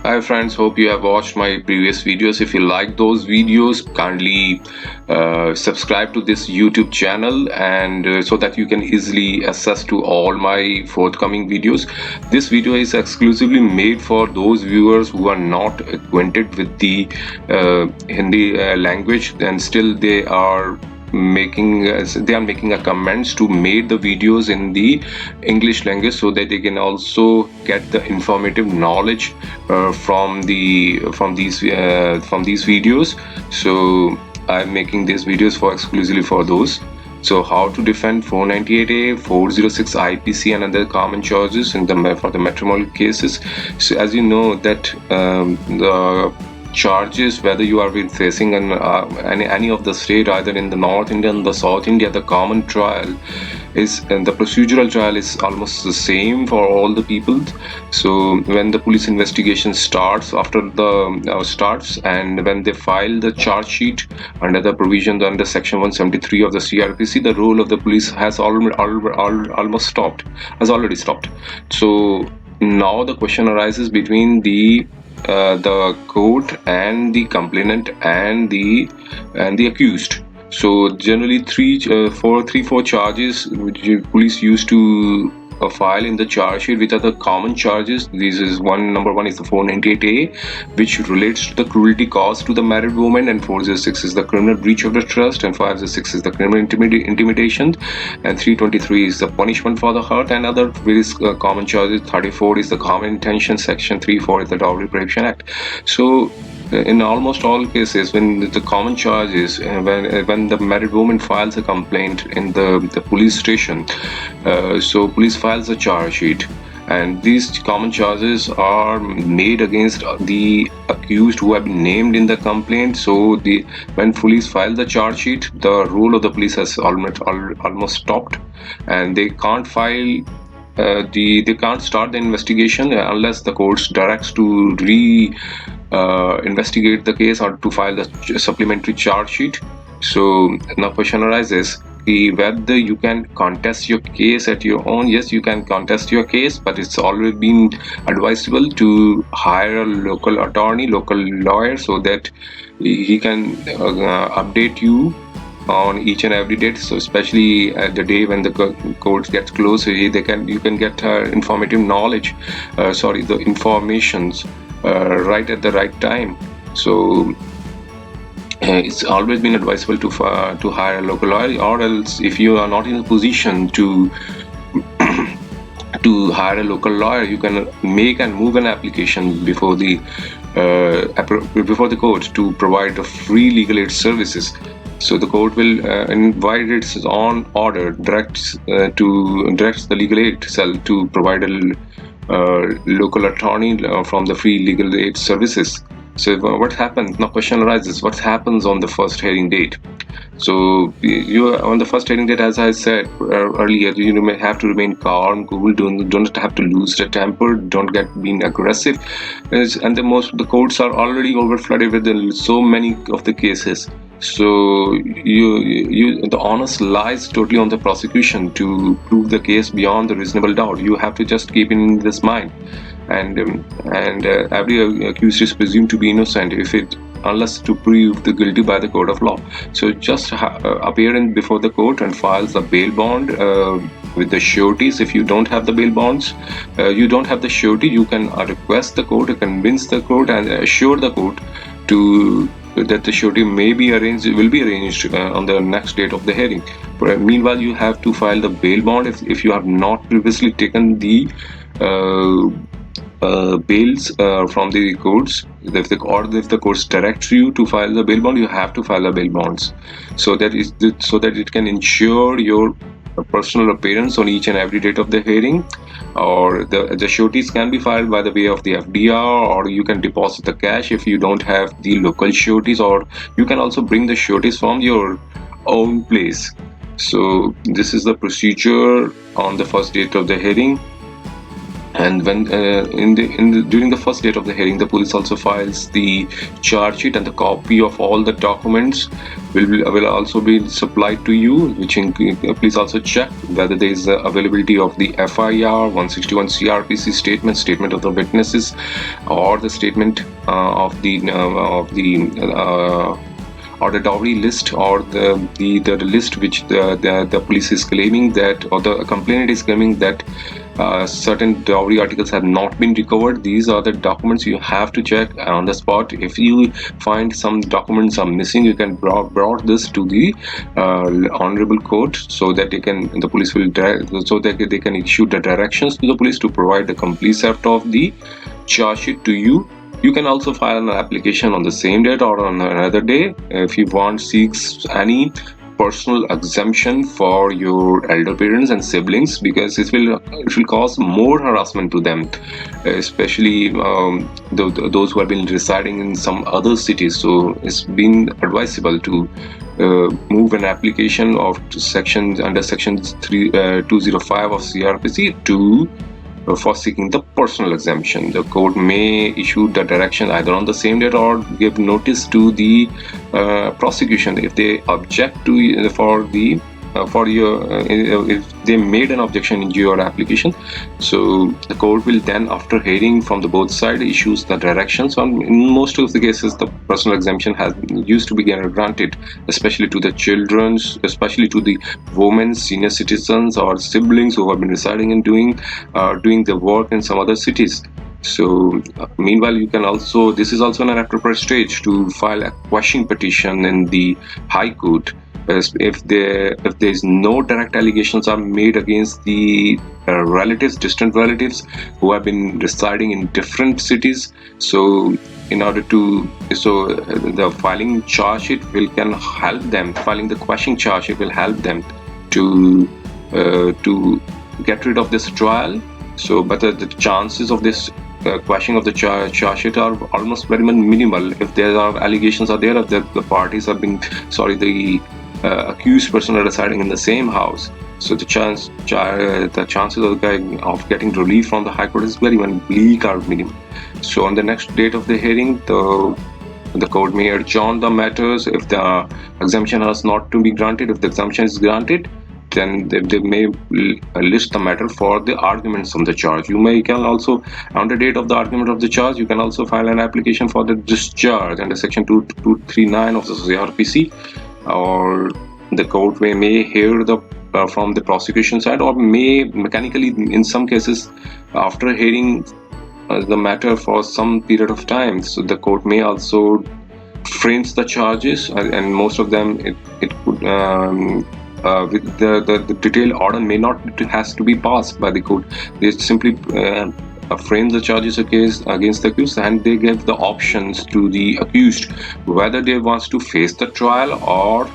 Hi friends, hope you have watched my previous videos. If you like those videos, kindly subscribe to this YouTube channel and so that you can easily access to all my forthcoming videos. This video is exclusively made for those viewers who are not acquainted with the Hindi language and still they are making a comments to make the videos in the English language so that they can also get the informative knowledge from these videos. So I'm making these videos for exclusively for those. So how to defend 498A, 406 IPC and other common charges in for the matrimonial cases. So as you know that the charges, whether you are facing any of the state, either in the North India and the South India, the common trial is, and the procedural trial is almost the same for all the people. So when the police investigation starts, after the starts, and when they file the charge sheet under the provision under section 173 of the CRPC, the role of the police has already stopped. So now the question arises between the court and the complainant and the accused. So generally four charges which the police used to file in the charge sheet, which are the common charges. This is number one is the 498A, which relates to the cruelty caused to the married woman, and 406 is the criminal breach of the trust, and 506 is the criminal intimidation, and 323 is the punishment for the hurt, and other various common charges. 34 is the common intention, section 34 is the Dowry Prohibition Act. So in almost all cases, when the common charge is when the married woman files a complaint in the police station, so police files a charge sheet, and these common charges are made against the accused who have been named in the complaint. So when police file the charge sheet, the role of the police has almost stopped, and they can't file they can't start the investigation unless the court directs to investigate the case or to file the supplementary charge sheet. So now question arises, whether you can contest your case at your own. Yes, you can contest your case, but it's always been advisable to hire a local attorney, local lawyer, so that he can update you on each and every date. So especially at the day when the court gets closed, you can get informative knowledge, the informations right at the right time. So it's always been advisable to hire a local lawyer, or else if you are not in a position to hire a local lawyer, you can make and move an application before the court to provide the free legal aid services. So the court will invite its own order, directs the legal aid cell to provide a local attorney from the free legal aid services. So what happens now? Question arises: what happens on the first hearing date? So you on the first hearing date, as I said earlier, you may have to remain calm, cool. Don't have to lose the temper. Don't get being aggressive. And the courts are already overflooded with so many of the cases. So the onus lies totally on the prosecution to prove the case beyond the reasonable doubt. You have to just keep in this mind, and every accused is presumed to be innocent unless to prove the guilty by the court of law. So just appear before the court and files a bail bond with the sureties. If you don't have the bail bonds, you don't have the surety, you can request the court to convince the court and assure the court that the surety will be arranged on the next date of the hearing. But meanwhile, you have to file the bail bond if you have not previously taken the bails from the courts. If the courts direct you to file the bail bond, you have to file the bail bonds, so that it can ensure your personal appearance on each and every date of the hearing. Or the sureties can be filed by the way of the FDR, or you can deposit the cash if you don't have the local sureties, or you can also bring the sureties from your own place. So this is the procedure on the first date of the hearing. And when during the first date of the hearing, the police also files the charge sheet, and the copy of all the documents will also be supplied to you, which please also check whether there is availability of the FIR 161 CRPC statement of the witnesses, or the statement or the dowry list, or the list which the police is claiming that, or the complainant is claiming that certain dowry articles have not been recovered. These are the documents you have to check on the spot. If you find some documents are missing, you can brought this to the honorable court, so that the police will so that they can issue the directions to the police to provide the complete set of the charge sheet to you. You can also file an application on the same date or on another day if you seeks any personal exemption for your elder parents and siblings, because it will cause more harassment to them, especially those who have been residing in some other cities. So it's been advisable to move an application of under section 205 of CRPC to for seeking the personal exemption. The court may issue the direction either on the same date or give notice to the prosecution if they object to for your if they made an objection in your application. So the court will then, after hearing from the both sides, issues the directions. In most of the cases, the personal exemption has used to be granted, especially to the children, especially to the women, senior citizens, or siblings who have been residing and doing the work in some other cities. So meanwhile, you can also, this is also an appropriate stage to file a quashing petition in the High Court if there is no direct allegations are made against the distant relatives who have been residing in different cities. So in order to the filing charge sheet can help them, filing the quashing charge sheet will help them to get rid of this trial. So but the chances of this quashing of the charge sheet are almost very minimal if there are allegations are there, if the parties have been the accused person are residing in the same house. So the chances of the guy of getting relief from the High Court is very bleak or minimum. So on the next date of the hearing, the court may adjourn the matters if the exemption has not to be granted. If the exemption is granted, then they may list the matter for the arguments on the charge. You can also, on the date of the argument of the charge, you can also file an application for the discharge under section 2239 of the CRPC, or the court may hear from the prosecution side, or may mechanically, in some cases, after hearing the matter for some period of time, so the court may also frames the charges, and most of them it could with the detailed order may not has to be passed by the court. They simply frame the charges against the accused, and they give the options to the accused whether they wants to face the trial or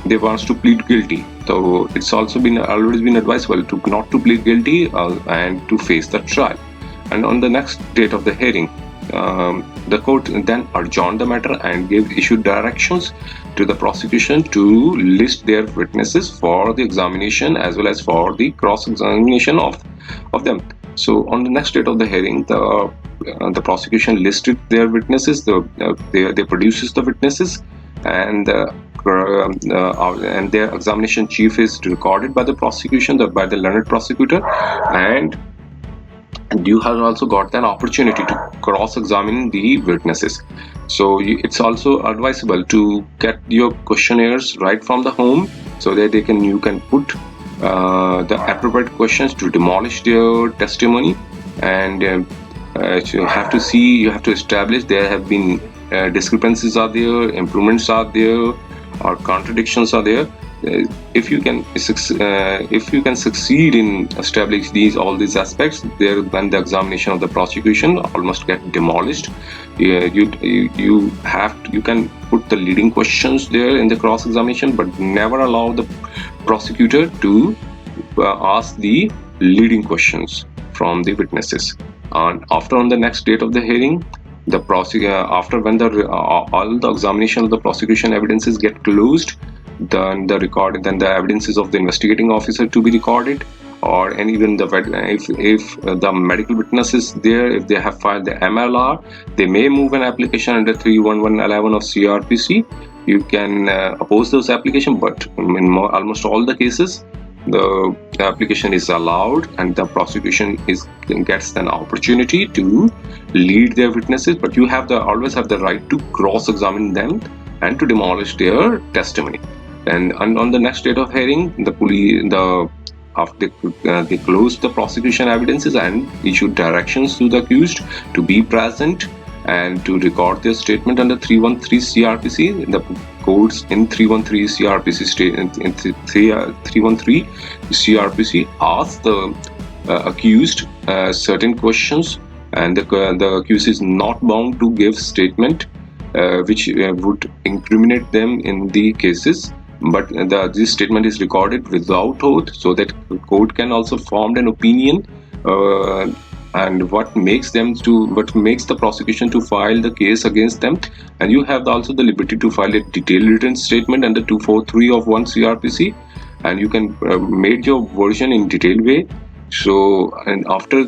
they wants to plead guilty. So it's also always been advisable to not to plead guilty and to face the trial. And on the next date of the hearing, the court then adjourned the matter and issued directions to the prosecution to list their witnesses for the examination as well as for the cross-examination of them. So on the next date of the hearing, the prosecution listed their witnesses. They produces the witnesses, and their examination chief is recorded by the prosecution, by the learned prosecutor, and you have also got an opportunity to cross-examine the witnesses. So it's also advisable to get your questionnaires right from the home, so that you can put the appropriate questions to demolish their testimony. And you have to establish there have been discrepancies are there, improvements are there, or contradictions are there. If you can succeed in establishing all these aspects, then the examination of the prosecution almost get demolished. You can put the leading questions there in the cross examination, but never allow the prosecutor to ask the leading questions from the witnesses. And on the next date of the hearing, the after when all the examination of the prosecution evidences get closed, then the evidences of the investigating officer to be recorded, or and even the if the medical witness is there, if they have filed the MLR, they may move an application under 31111 of CRPC. You can oppose those application, but in almost all the cases the application is allowed and the prosecution gets an opportunity to lead their witnesses, but you have the always have the right to cross-examine them and to demolish their testimony. And on the next date of hearing, the police after they closed the prosecution evidences and issued directions to the accused to be present and to record their statement under 313 CRPC. The courts in 313 CRPC in 313 CRPC asked the accused certain questions, and the accused is not bound to give statement which would incriminate them in the cases, but this statement is recorded without oath, so that the court can also form an opinion and what makes the prosecution to file the case against them. And you have also the liberty to file a detailed written statement under 243 of 1 CRPC, and you can make your version in detailed way. So, and after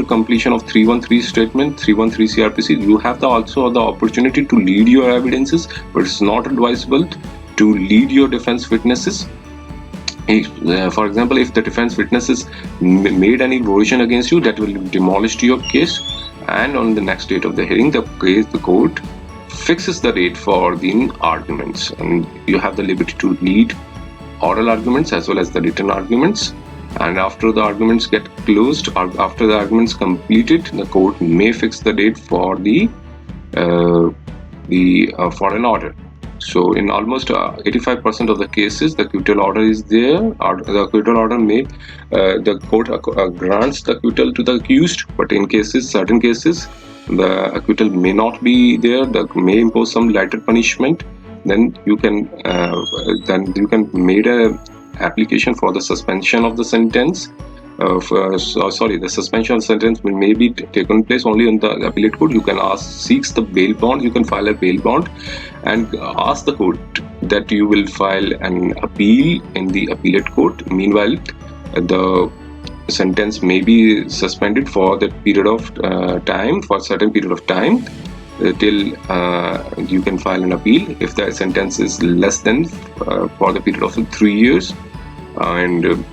completion of 313 statement, 313 CRPC, you have also the opportunity to lead your evidences, but it's not advisable to lead your defense witnesses. For example, if the defense witnesses made any version against you, that will demolish your case. And on the next date of the hearing, the court fixes the date for the arguments, and you have the liberty to lead oral arguments as well as the written arguments. And after the arguments get closed, or after the arguments completed, the court may fix the date for for an order. So in almost 85% of the cases, the acquittal order is there, or the acquittal order may the court grants the acquittal to the accused, but in certain cases, the acquittal may not be there, that may impose some lighter punishment. Then you can made a application for the suspension of the sentence. The suspension of sentence will may be taken place only in the appellate court. You can seeks the bail bond. You can file a bail bond and ask the court that you will file an appeal in the appellate court. Meanwhile, the sentence may be suspended for that period of time, for a certain period of time, till you can file an appeal if the sentence is less than for the period of 3 years. And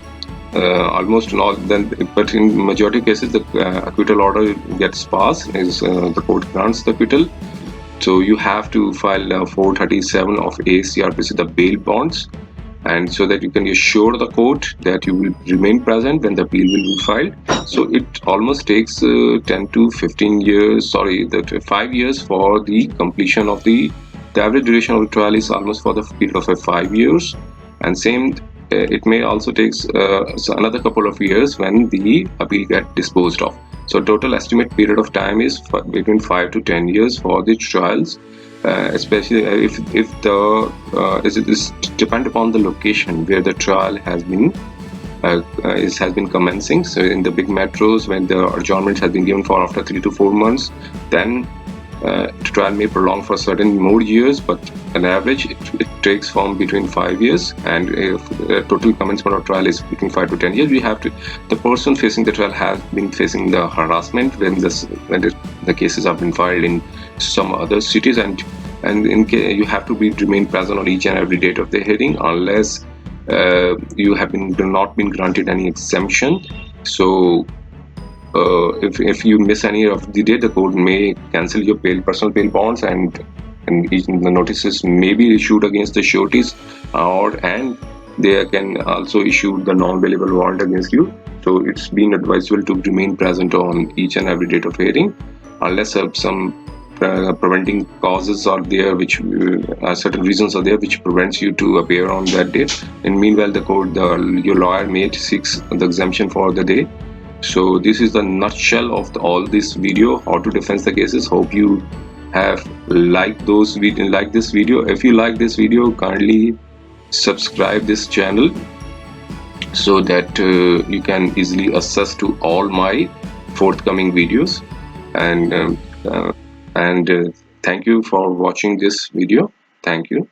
almost not then, but in majority of cases the acquittal order gets passed, is the court grants the acquittal. So you have to file 437 of ACRPC, the bail bonds, and so that you can assure the court that you will remain present when the appeal will be filed. So it almost takes 10 to 15 years, 5 years for the completion of the average duration of the trial is almost for the period of 5 years. And same, it may also takes another couple of years when the appeal get disposed of. So total estimate period of time is between 5 to 10 years for the trials, especially if the it depend upon the location where the trial has been commencing. So in the big metros, when the adjournment has been given for after 3 to 4 months, then trial may prolong for certain more years, but on average it takes from between 5 years, and if total commencement of trial is between 5 to 10 years, we have to, the person facing the trial has been facing the harassment when the cases have been filed in some other cities, and you have to remain present on each and every date of the hearing unless you have not been granted any exemption. So if you miss any of the date, the court may cancel your personal bail bonds, and the notices may be issued against the sureties, and they can also issue the non-bailable warrant against you. So it's been advisable to remain present on each and every date of hearing unless some preventing causes are there, which certain reasons are there which prevents you to appear on that date. And meanwhile, your lawyer may seeks the exemption for the day. So this is the nutshell of all this video, how to defend the cases. Hope you have liked this video. If you like this video, kindly subscribe this channel so that you can easily access to all my forthcoming videos. And thank you for watching this video. Thank you.